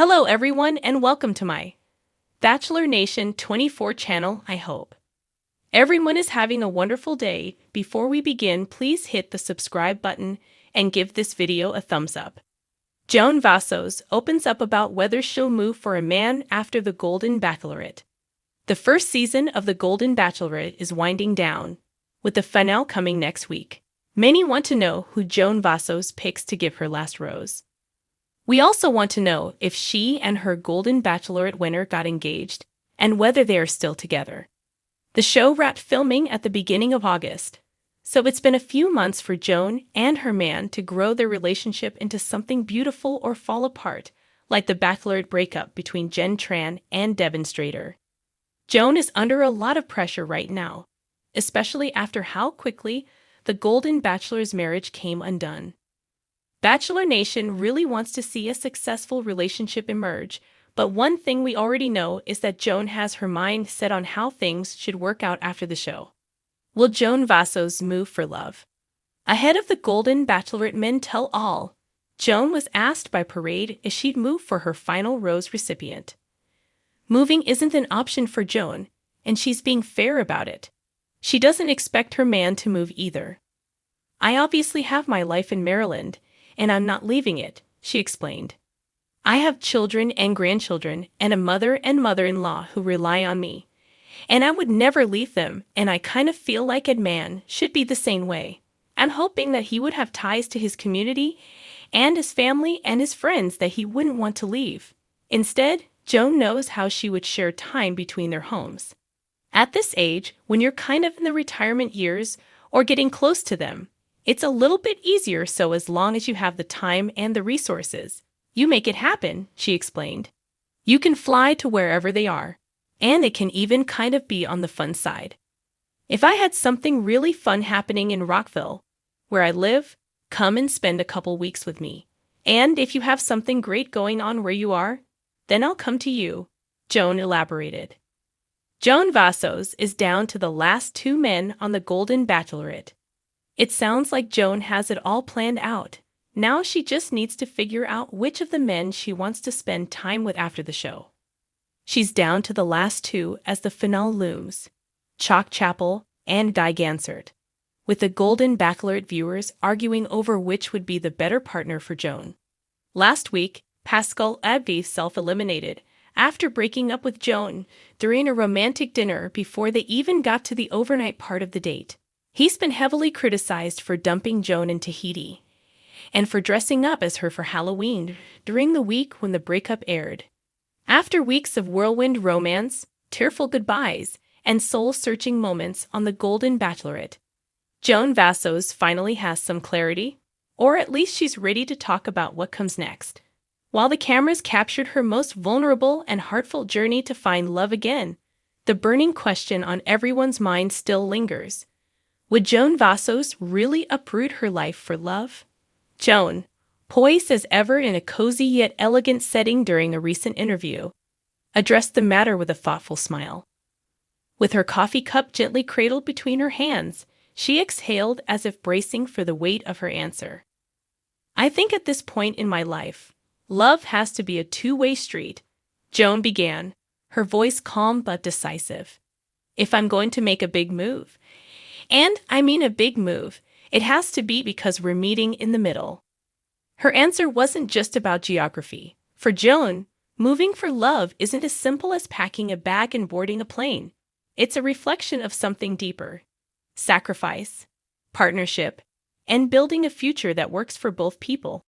Hello everyone and welcome to my Bachelor Nation 24 channel, I hope. Everyone is having a wonderful day. Before we begin, please hit the subscribe button and give this video a thumbs up. Joan Vassos opens up about whether she'll move for a man after the Golden Bachelorette. The first season of the Golden Bachelorette is winding down, with the finale coming next week. Many want to know who Joan Vassos picks to give her last rose. We also want to know if she and her Golden Bachelorette winner got engaged, and whether they are still together. The show wrapped filming at the beginning of August, so it's been a few months for Joan and her man to grow their relationship into something beautiful or fall apart, like the Bachelorette breakup between Jen Tran and Devin Strader. Joan is under a lot of pressure right now, especially after how quickly the Golden Bachelor's marriage came undone. Bachelor Nation really wants to see a successful relationship emerge, but one thing we already know is that Joan has her mind set on how things should work out after the show. Will Joan Vassos move for love? Ahead of the Golden Bachelorette Men Tell All, Joan was asked by Parade if she'd move for her final rose recipient. Moving isn't an option for Joan, and she's being fair about it. She doesn't expect her man to move either. "I obviously have my life in Maryland, and I'm not leaving it," she explained. "I have children and grandchildren and a mother and mother-in-law who rely on me, and I would never leave them, and I kind of feel like a man should be the same way. I'm hoping that he would have ties to his community and his family and his friends that he wouldn't want to leave." Instead, Joan knows how she would share time between their homes. At this age, when you're kind of in the retirement years or getting close to them, it's a little bit easier, so as long as you have the time and the resources, you make it happen, she explained. You can fly to wherever they are, and it can even kind of be on the fun side. "If I had something really fun happening in Rockville, where I live, come and spend a couple weeks with me. And if you have something great going on where you are, then I'll come to you," Joan elaborated. Joan Vassos is down to the last two men on the Golden Bachelorette. It sounds like Joan has it all planned out. Now she just needs to figure out which of the men she wants to spend time with after the show. She's down to the last two as the finale looms: Chalk Chapel and Guy Gansert, with the Golden Bachelorette viewers arguing over which would be the better partner for Joan. Last week, Pascal Abdi self-eliminated after breaking up with Joan during a romantic dinner before they even got to the overnight part of the date. He's been heavily criticized for dumping Joan in Tahiti and for dressing up as her for Halloween during the week when the breakup aired. After weeks of whirlwind romance, tearful goodbyes, and soul-searching moments on the Golden Bachelorette, Joan Vassos finally has some clarity, or at least she's ready to talk about what comes next. While the cameras captured her most vulnerable and heartfelt journey to find love again, the burning question on everyone's mind still lingers. Would Joan Vassos really uproot her life for love? Joan, poised as ever in a cozy yet elegant setting during a recent interview, addressed the matter with a thoughtful smile. With her coffee cup gently cradled between her hands, she exhaled as if bracing for the weight of her answer. "I think at this point in my life, love has to be a two-way street," Joan began, her voice calm but decisive. "If I'm going to make a big move, and I mean a big move, it has to be because we're meeting in the middle." Her answer wasn't just about geography. For Joan, moving for love isn't as simple as packing a bag and boarding a plane. It's a reflection of something deeper: sacrifice, partnership, and building a future that works for both people.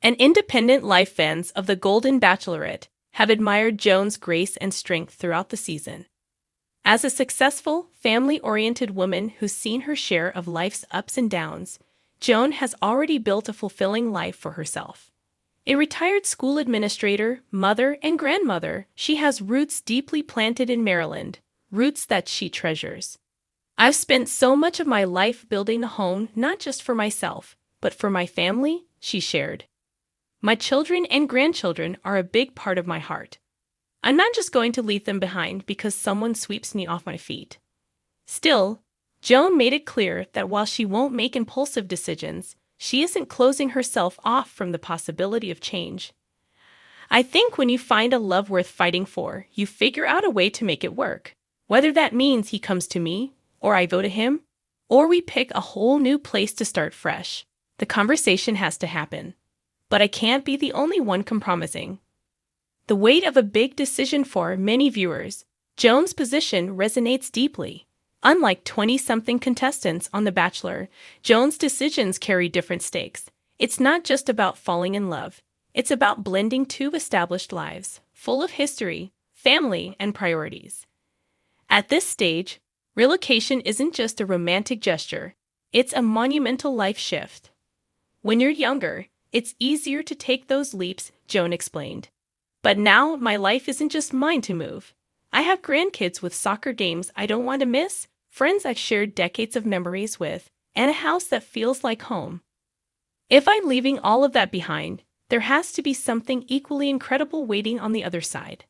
And independent life fans of the Golden Bachelorette have admired Joan's grace and strength throughout the season. As a successful, family-oriented woman who's seen her share of life's ups and downs, Joan has already built a fulfilling life for herself. A retired school administrator, mother, and grandmother, she has roots deeply planted in Maryland, roots that she treasures. "I've spent so much of my life building a home not just for myself, but for my family," she shared. "My children and grandchildren are a big part of my heart. I'm not just going to leave them behind because someone sweeps me off my feet." Still, Joan made it clear that while she won't make impulsive decisions, she isn't closing herself off from the possibility of change. I think when you find a love worth fighting for, you figure out a way to make it work. Whether that means he comes to me, or I go to him, or we pick a whole new place to start fresh. The conversation has to happen. But I can't be the only one compromising. The weight of a big decision for many viewers, Joan's position resonates deeply. Unlike 20-something contestants on The Bachelor, Joan's decisions carry different stakes. It's not just about falling in love. It's about blending two established lives, full of history, family, and priorities. At this stage, relocation isn't just a romantic gesture. It's a monumental life shift. When you're younger, it's easier to take those leaps, Joan explained. But now, my life isn't just mine to move. I have grandkids with soccer games I don't want to miss, friends I've shared decades of memories with, and a house that feels like home. If I'm leaving all of that behind, there has to be something equally incredible waiting on the other side.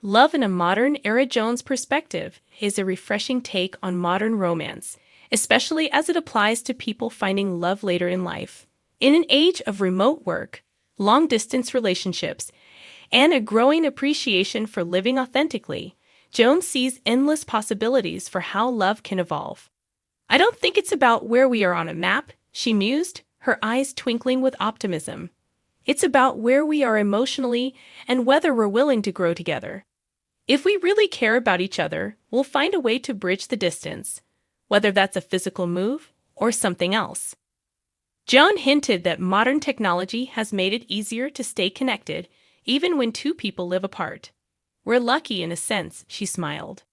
Love in a modern-era Joan's perspective is a refreshing take on modern romance, especially as it applies to people finding love later in life. In an age of remote work, long-distance relationships, and a growing appreciation for living authentically, Joan sees endless possibilities for how love can evolve. I don't think it's about where we are on a map, she mused, her eyes twinkling with optimism. It's about where we are emotionally and whether we're willing to grow together. If we really care about each other, we'll find a way to bridge the distance, whether that's a physical move or something else. Joan hinted that modern technology has made it easier to stay connected, even when two people live apart. We're lucky in a sense, she smiled.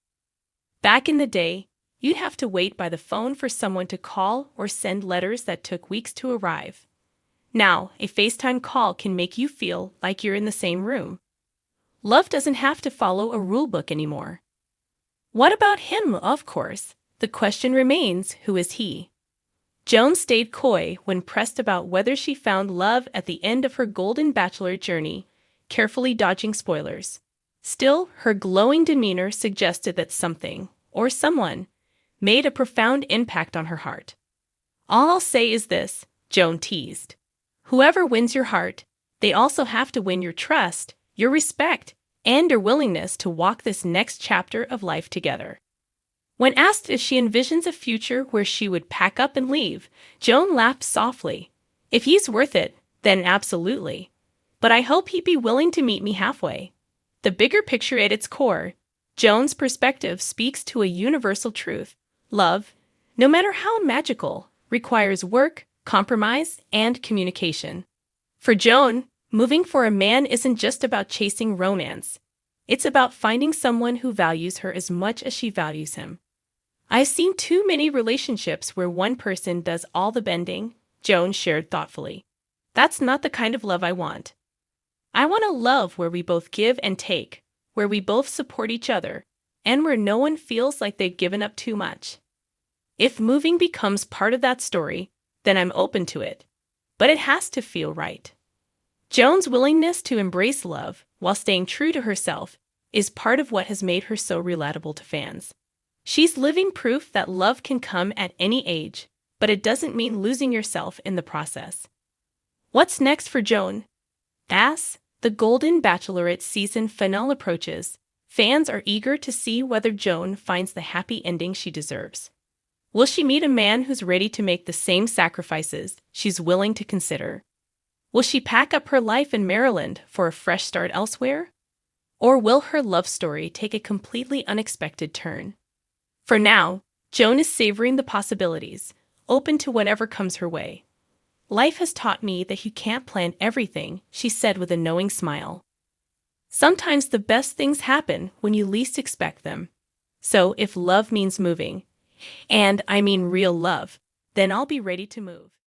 Back in the day, you'd have to wait by the phone for someone to call or send letters that took weeks to arrive. Now, a FaceTime call can make you feel like you're in the same room. Love doesn't have to follow a rulebook anymore. What about him, of course? The question remains, who is he? Joan stayed coy when pressed about whether she found love at the end of her Golden Bachelorette journey, carefully dodging spoilers. Still, her glowing demeanor suggested that something, or someone, made a profound impact on her heart. All I'll say is this, Joan teased. Whoever wins your heart, they also have to win your trust, your respect, and your willingness to walk this next chapter of life together. When asked if she envisions a future where she would pack up and leave, Joan laughed softly. If he's worth it, then absolutely. But I hope he'd be willing to meet me halfway. The bigger picture at its core, Joan's perspective speaks to a universal truth. Love, no matter how magical, requires work, compromise, and communication. For Joan, moving for a man isn't just about chasing romance. It's about finding someone who values her as much as she values him. I've seen too many relationships where one person does all the bending, Joan shared thoughtfully. That's not the kind of love I want. I want a love where we both give and take, where we both support each other, and where no one feels like they've given up too much. If moving becomes part of that story, then I'm open to it. But it has to feel right. Joan's willingness to embrace love while staying true to herself is part of what has made her so relatable to fans. She's living proof that love can come at any age, but it doesn't mean losing yourself in the process. What's next for Joan? As the Golden Bachelorette season finale approaches, fans are eager to see whether Joan finds the happy ending she deserves. Will she meet a man who's ready to make the same sacrifices she's willing to consider? Will she pack up her life in Maryland for a fresh start elsewhere? Or will her love story take a completely unexpected turn? For now, Joan is savoring the possibilities, open to whatever comes her way. Life has taught me that you can't plan everything, she said with a knowing smile. Sometimes the best things happen when you least expect them. So if love means moving, and I mean real love, then I'll be ready to move.